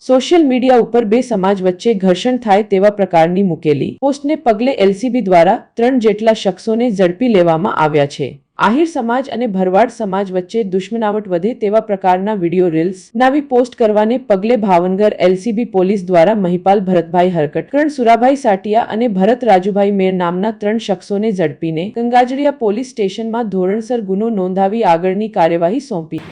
Social media ઉપર બે સમાજ વચ્ચે ઘર્ષણ થાય તેવા પ્રકારની મૂકેલી પોસ્ટને પગલે એલસીબી દ્વારા 3 જેટલા શખ્સોને ઝડપી લેવામાં આવ્યા છે। આહિર સમાજ અને ભરવાડ સમાજ વચ્ચે દુશ્મનાવટ વધે તેવા પ્રકારના વિડીયો રીલ્સ નાવી પોસ્ટ કરવાને પગલે ભાવનગર એલસીબી પોલીસ દ્વારા મહિપાલ ભરતભાઈ હરકટ, કરણ સુરાભાઈ સાટિયા અને ભરત રાજુભાઈ મેર નામના 3 શખ્સોને ઝડપીને ગંગાજળિયા પોલીસ સ્ટેશનમાં ધોરણસર ગુનો નોંધાવી આગળની કાર્યવાહી સોંપી।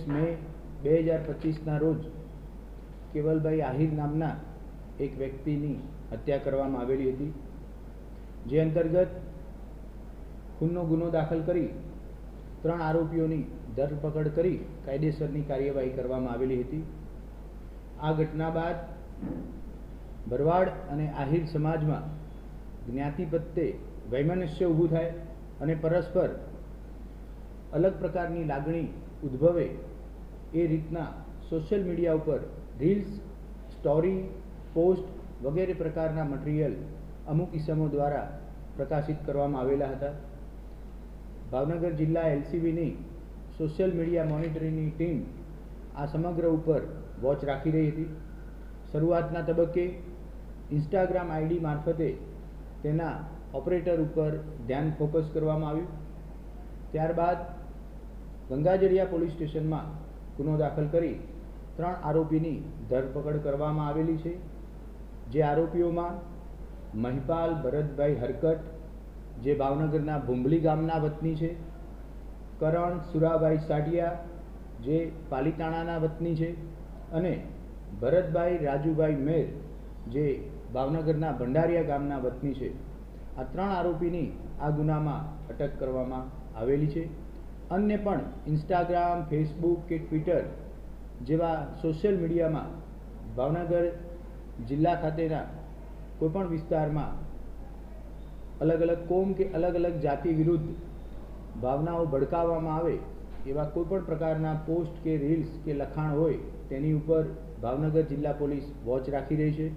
મે 2025 રોજ કેવલભાઈ આહિર નામના એક વ્યક્તિની હત્યા કરવામાં આવેલી હતી, જે અંતર્ગત ખૂનનો ગુનો દાખલ કરી 3 આરોપીઓની ધરપકડ કરી કાયદેસરની કાર્યવાહી કરવામાં આવેલી હતી। આ ઘટના બાદ ભરવાડ અને આહિર સમાજમાં જ્ઞાતિ પ્રત્યે વૈમનસ્ય ઊભું થાય અને પરસ્પર અલગ પ્રકારની લાગણી ઉદ્ભવે એ રીતના સોશિયલ મીડિયા ઉપર રીલ્સ, સ્ટોરી, પોસ્ટ વગેરે પ્રકારના મટીરિયલ અમુક ઇસમો દ્વારા પ્રકાશિત કરવામાં આવેલા હતા। ભાવનગર જિલ્લા એલસીબીની સોશિયલ મીડિયા મોનિટરિંગની ટીમ આ સમગ્ર ઉપર વોચ રાખી રહી હતી। શરૂઆતના તબક્કે ઇન્સ્ટાગ્રામ આઈડી મારફતે તેના ઓપરેટર ઉપર ધ્યાન ફોકસ કરવામાં આવ્યું। ત્યારબાદ ગંગાજળિયા પોલીસ સ્ટેશનમાં ગુનો દાખલ કરી 3 આરોપીની ધરપકડ કરવામાં આવેલી છે, જે આરોપીઓમાં મહિપાલ ભરતભાઈ હરકટ, જે ભાવનગરના ભુંબલી ગામના વતની છે, કરણ સુરાભાઈ સાટિયા, જે પાલીતાણાના વતની છે, અને ભરતભાઈ રાજુભાઈ મેર, જે ભાવનગરના ભંડારિયા ગામના વતની છે। આ 3 આરોપીની આ ગુનામાં અટક કરવામાં આવેલી છે। અન્ય પણ ઇન્સ્ટાગ્રામ, ફેસબુક કે ટ્વિટર જેવા સોશિયલ મીડિયામાં ભાવનગર જિલ્લા ખાતેના કોઈપણ વિસ્તારમાં અલગ અલગ કોમ કે અલગ અલગ જાતિ વિરુદ્ધ ભાવનાઓ ભડકાવવામાં આવે એવા કોઈપણ પ્રકારના પોસ્ટ કે રીલ્સ કે લખાણ હોય તેની ઉપર ભાવનગર જિલ્લા પોલીસ વોચ રાખી રહી છે।